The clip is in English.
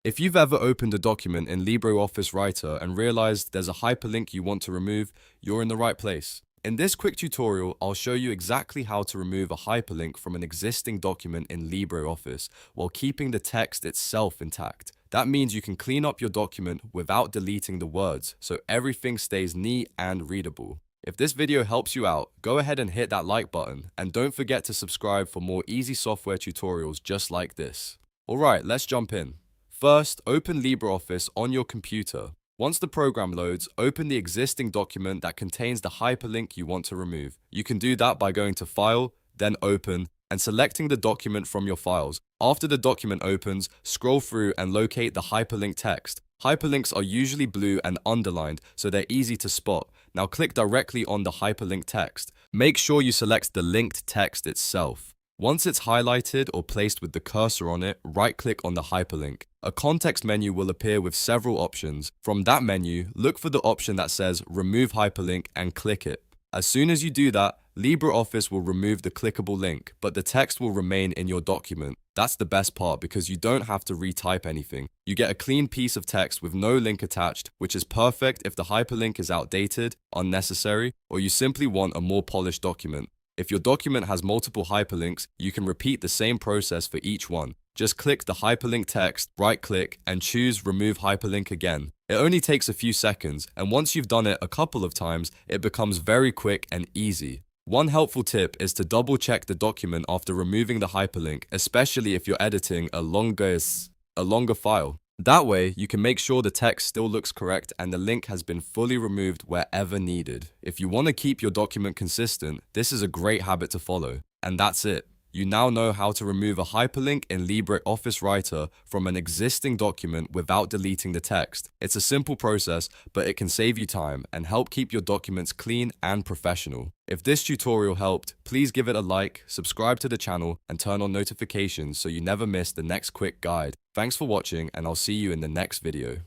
If you've ever opened a document in LibreOffice Writer and realized there's a hyperlink you want to remove, you're in the right place. In this quick tutorial, I'll show you exactly how to remove a hyperlink from an existing document in LibreOffice while keeping the text itself intact. That means you can clean up your document without deleting the words, so everything stays neat and readable. If this video helps you out, go ahead and hit that like button, and don't forget to subscribe for more easy software tutorials just like this. Alright, let's jump in. First, open LibreOffice on your computer. Once the program loads, open the existing document that contains the hyperlink you want to remove. You can do that by going to File, then Open, and selecting the document from your files. After the document opens, scroll through and locate the hyperlink text. Hyperlinks are usually blue and underlined, so they're easy to spot. Now click directly on the hyperlink text. Make sure you select the linked text itself. Once it's highlighted or placed with the cursor on it, right-click on the hyperlink. A context menu will appear with several options. From that menu, look for the option that says Remove Hyperlink and click it. As soon as you do that, LibreOffice will remove the clickable link, but the text will remain in your document. That's the best part because you don't have to retype anything. You get a clean piece of text with no link attached, which is perfect if the hyperlink is outdated, unnecessary, or you simply want a more polished document. If your document has multiple hyperlinks, you can repeat the same process for each one. Just click the hyperlink text, right-click, and choose Remove Hyperlink again. It only takes a few seconds, and once you've done it a couple of times, it becomes very quick and easy. One helpful tip is to double-check the document after removing the hyperlink, especially if you're editing a longer file. That way, you can make sure the text still looks correct and the link has been fully removed wherever needed. If you want to keep your document consistent, this is a great habit to follow. And that's it. You now know how to remove a hyperlink in LibreOffice Writer from an existing document without deleting the text. It's a simple process, but it can save you time and help keep your documents clean and professional. If this tutorial helped, please give it a like, subscribe to the channel, and turn on notifications so you never miss the next quick guide. Thanks for watching, and I'll see you in the next video.